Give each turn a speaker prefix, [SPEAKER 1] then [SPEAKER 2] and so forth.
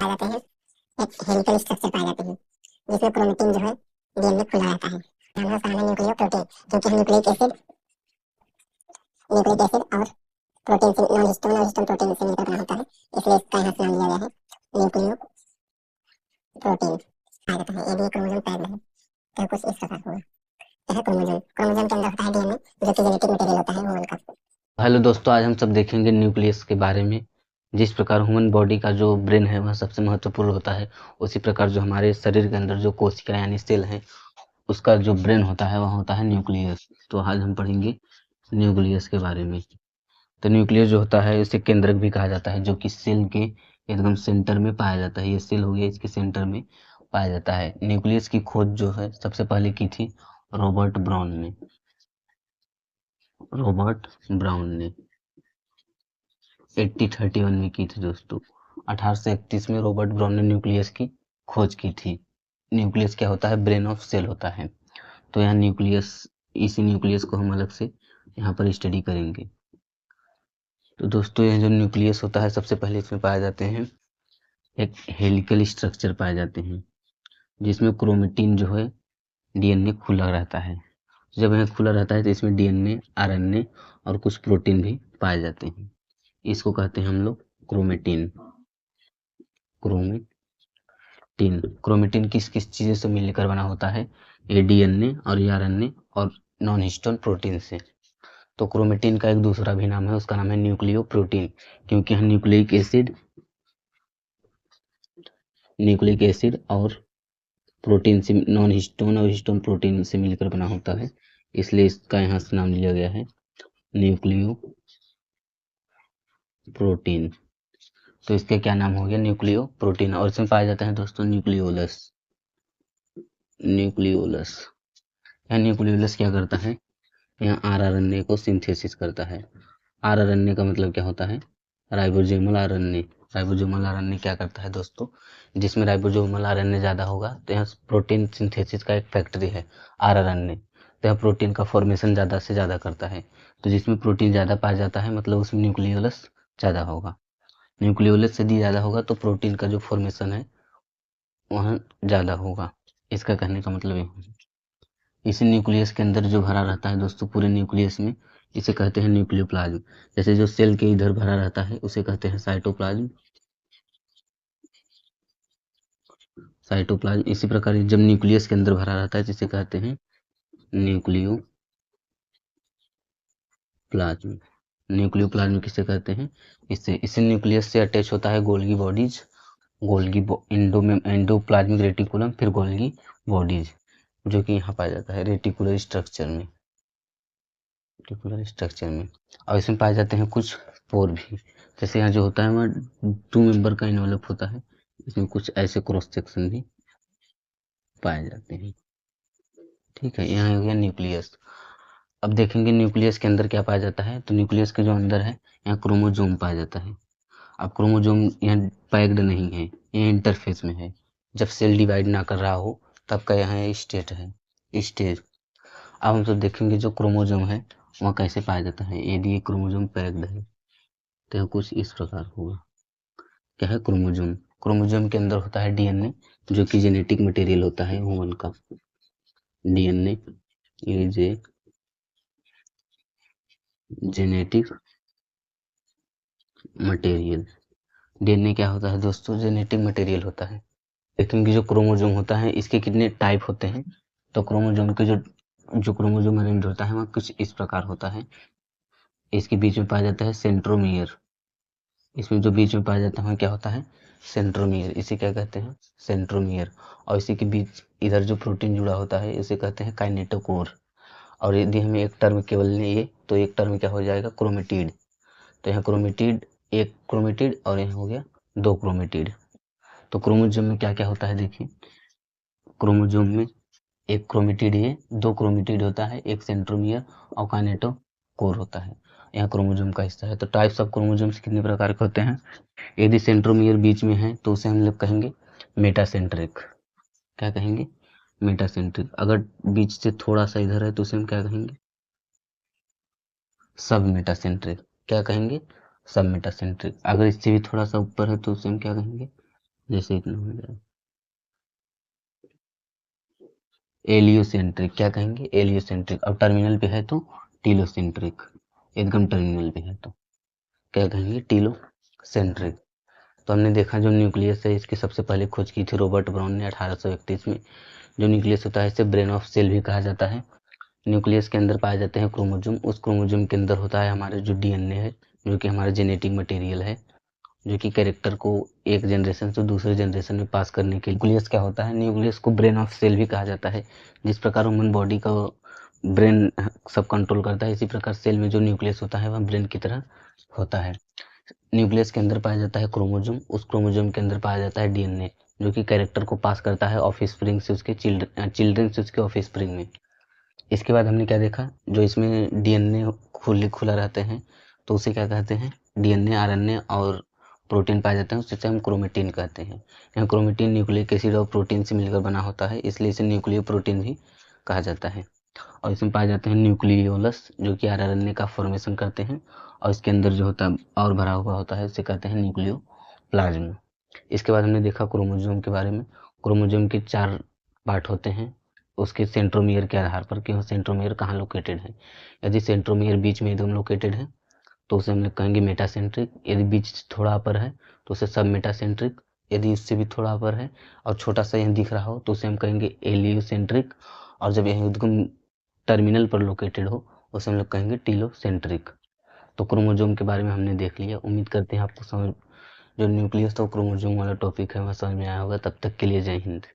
[SPEAKER 1] पाए जाते हैं, एक हेलिकल स्ट्रक्चर पाए जाते हैं जिसमें क्रोमेटिन जो है डीएनए खुला रहता है। हम लोग कहना न्यूक्लियोप्रोटीन, क्योंकि न्यूक्लिक एसिड और प्रोटीन से नॉन हिस्टोन प्रोटीन से मिलकर बना होता है, इसलिए इसका यहाँ से नाम लिया गया है न्यूक्लियोप्रोटीन पाया जाता है। ये भी क्रोमोसोम पैक्ड है, तो कुछ इस प्रकार होगा। यह क्रोमोसोम क्रोमोसोम के अंदर होता है डीएनए, जो कि जेनेटिक मटेरियल होता है ह्यूमन का।
[SPEAKER 2] हेलो दोस्तों, आज हम सब देखेंगे न्यूक्लियस के बारे में। जिस प्रकार ह्यूमन बॉडी का जो ब्रेन है वह सबसे महत्वपूर्ण होता है, उसी प्रकार जो हमारे शरीर के अंदर जो कोशिका यानी सेल हैं उसका जो ब्रेन होता है वह होता है न्यूक्लियस। तो आज हम पढ़ेंगे न्यूक्लियस के बारे में। तो न्यूक्लियस जो होता है उसे केंद्रक भी कहा जाता है, जो कि सेल के एकदम सेंटर में पाया जाता है। ये सेल हो गया, इसके सेंटर में पाया जाता है। न्यूक्लियस की खोज जो है सबसे पहले की थी रॉबर्ट ब्राउन ने 1831 में की थी दोस्तों। 1831 में रॉबर्ट ब्राउन ने न्यूक्लियस की खोज की थी। न्यूक्लियस क्या होता है? ब्रेन ऑफ सेल होता है। तो यहाँ न्यूक्लियस, इसी न्यूक्लियस को हम अलग से यहाँ पर स्टडी करेंगे। तो दोस्तों यह जो न्यूक्लियस होता है सबसे पहले इसमें पाए जाते हैं एक हेलिकल स्ट्रक्चर पाए जाते हैं, जिसमें क्रोमेटिन जो है डीएनए खुला रहता है। जब यह खुला रहता है तो इसमें डीएनए, आरएनए और कुछ प्रोटीन भी पाए जाते हैं। इसको कहते हैं हम लोग क्रोमेटिन। क्रोमेटिन किस किस चीज़ों से मिलकर बना होता है? ये डीएनए और आरएनए और नॉन हिस्टोन प्रोटीन से। तो क्रोमेटिन का एक दूसरा भी नाम है, उसका नाम है न्यूक्लियोप्रोटीन, क्योंकि यह न्यूक्लिक एसिड और प्रोटीन से, नॉन हिस्टोन और हिस्टोन प्रोटीन से मिलकर बना होता है, इसलिए इसका यहाँ से नाम लिया गया है न्यूक्लियोप्रोटीन। तो इसका क्या नाम हो गया? न्यूक्लियोप्रोटीन। और इसमें पाए जाते हैं दोस्तों न्यूक्लियोलस। यह न्यूक्लियोलस क्या करता है? यहाँ आरएनए को सिंथेसिस करता है। आरएनए का मतलब क्या होता है? Ribosomal RNA. राइबोसोमल आरएनए क्या करता है दोस्तों? जिसमें राइबोसोमल आरएनए ज़्यादा होगा तो यहाँ प्रोटीन सिंथेसिस का एक फैक्ट्री है आरएनए, तो यह प्रोटीन का फॉर्मेशन ज़्यादा से ज़्यादा करता है। तो जिसमें प्रोटीन ज़्यादा पाया जाता है मतलब उसमें न्यूक्लियोलस ज़्यादा होगा। न्यूक्लियोलस यदि ज़्यादा होगा तो प्रोटीन का जो फॉर्मेशन है वह ज़्यादा होगा। इसका कहने का मतलब है इसी न्यूक्लियस के अंदर जो भरा रहता है दोस्तों, पूरे न्यूक्लियस में, इसे कहते हैं न्यूक्लियोप्लाज्म। जैसे जो सेल के इधर भरा रहता है उसे कहते हैं साइटोप्लाज्म। इसी प्रकार जब न्यूक्लियस के अंदर भरा रहता है जिसे कहते हैं न्यूक्लियोप्लाज्म। न्यूक्लियोप्लाज्म किसे कहते हैं? इसे न्यूक्लियस से अटैच होता है गोल्गी बॉडीज, एंडोप्लाज्मिक रेटिकुलम, फिर गोल्गी बॉडीज, जो कि यहाँ पाया जाता है रेटिकुलर स्ट्रक्चर में। और इसमें पाए जाते हैं कुछ पोर भी। जैसे यहाँ जो होता है वह 2 मेंबर का इन्वेलप होता है, इसमें कुछ ऐसे क्रॉस सेक्शन भी पाए जाते हैं। ठीक है, यहाँ हो गया न्यूक्लियस। अब देखेंगे न्यूक्लियस के अंदर क्या पाया जाता है। तो न्यूक्लियस के जो अंदर है यहाँ क्रोमोजोम पाया जाता है। अब क्रोमोजोम यहाँ पैक्ड नहीं है, ये इंटरफेस में है। जब सेल डिवाइड ना कर रहा हो तब का यहाँ स्टेज। अब हम सब देखेंगे जो क्रोमोजोम है वह कैसे पाया जाता है। यदि ये क्रोमोजोम पैक्ड है तो कुछ इस प्रकार होगा। क्या है क्रोमोजोम? क्रोमोजोम के अंदर होता है डीएनए, जो कि जेनेटिक मटेरियल होता है ह्यूमन का। DNA is a genetic material. DNA क्या होता है दोस्तों? जेनेटिक मटेरियल होता है। देखेंगे जो क्रोमोजोम होता है इसके कितने टाइप होते हैं। तो क्रोमोजोम के जो क्रोमोजोम अरेंज होता है वह कुछ इस प्रकार होता है। इसके बीच में पाया जाता है सेंट्रोमियर। इसमें जो बीच में पाया जाता है क्या होता है? सेंट्रोमियर। इसे क्या कहते हैं? सेंट्रोमियर। और इसी के बीच इधर जो प्रोटीन जुड़ा होता है इसे कहते हैं काइनेटोकोर। और यदि हमें एक टर्म केवल लिए तो एक टर्म क्या हो जाएगा? क्रोमेटिड। तो यहाँ क्रोमेटिड, एक क्रोमेटिड, और यहाँ हो गया 2 क्रोमेटिड। तो क्रोमोजोम में क्या क्या होता है देखिए। क्रोमोजोम में एक क्रोमेटिड है, 2 क्रोमेटिड होता है, एक सेंट्रोमियर और काइनेटोकोर होता है। यहाँ क्रोमोजोम का हिस्सा है। तो टाइप्स ऑफ क्रोमोजोम्स कितने प्रकार के होते हैं? यदि सेंट्रोमियर बीच में है तो उसे हम लोग कहेंगे मेटासेंट्रिक। क्या कहेंगे? मेटासेंट्रिक। अगर बीच से थोड़ा सा इधर है तो उसे हम क्या कहेंगे? सब मेटासेंट्रिक। क्या कहेंगे? सब मेटासेंट्रिक। अगर इससे भी थोड़ा सा ऊपर है तो उसे हम क्या कहेंगे? जैसे इतना हो जाए। एलियोसेंट्रिक क्या कहेंगे? एलियोसेंट्रिक। अब टर्मिनल पे है तो टीलोसेंट्रिक। एकदम टर्मिनल पे है तो क्या कहेंगे? टीलोसेंट्रिक। तो हमने देखा जो न्यूक्लियस है इसकी सबसे पहले खोज की थी रॉबर्ट ब्राउन ने 1831 में। जो न्यूक्लियस होता है इसे ब्रेन ऑफ सेल भी कहा जाता है। न्यूक्लियस के अंदर पाए जाते हैं क्रोमोजोम। उस क्रोमोजोम के अंदर होता है हमारे जो डीएनए है, जो कि हमारा जेनेटिक मटेरियल है, जो कि कैरेक्टर को एक जनरेशन से दूसरे जनरेशन में पास करने के लिए। न्यूक्लियस क्या होता है? न्यूक्लियस को ब्रेन ऑफ सेल भी कहा जाता है। जिस प्रकार ह्यूमन बॉडी का ब्रेन सब कंट्रोल करता है, इसी प्रकार सेल में जो न्यूक्लियस होता है वह ब्रेन की तरह होता है। न्यूक्लियस के अंदर पाया जाता है क्रोमोजोम। उस क्रोमोजोम के अंदर पाया जाता है डीएनए, जो कि कैरेक्टर को पास करता है ऑफ स्प्रिंग से उसके चिल्ड्रन से उसके ऑफ स्प्रिंग में। इसके बाद हमने क्या देखा? जो इसमें डीएनए खुला रहते हैं तो उसे क्या कहते हैं? डीएनए, आरएनए और प्रोटीन पाए जाते हैं, उससे हम क्रोमेटिन कहते हैं। यहाँ क्रोमेटिन न्यूक्लिक एसिड और प्रोटीन से मिलकर बना होता है, इसलिए इसे न्यूक्लियो प्रोटीन भी कहा जाता है। और इसमें पाए जाते हैं न्यूक्लियोलस, जो कि आरएनए का फॉर्मेशन करते हैं, और इसके अंदर जो होता है और भरा हुआ होता है उसे कहते हैं न्यूक्लियोप्लाज्म। इसके बाद हमने देखा क्रोमोजोम के बारे में। क्रोमोजोम के 4 पार्ट होते हैं उसके सेंट्रोमियर के आधार पर कि वह सेंट्रोमियर कहाँ लोकेटेड है। यदि सेंट्रोमियर बीच में एकदम लोकेटेड है तो उसे हम लोग कहेंगे मेटासेंट्रिक। यदि बीच थोड़ा अपर है तो उसे सब मेटासेंट्रिक। यदि इससे भी थोड़ा अपर है और छोटा सा यहाँ दिख रहा हो तो उसे हम कहेंगे एलियोसेंट्रिक। और जब यह एकदम टर्मिनल पर लोकेटेड हो उसे हम लोग कहेंगे टीलोसेंट्रिक। तो क्रोमोजोम के बारे में हमने देख लिया। उम्मीद करते हैं आपको समझ जो न्यूक्लियस तो क्रोमोजोम वाला टॉपिक है वह समझ में आया होगा। तब तक के लिए जय हिंद।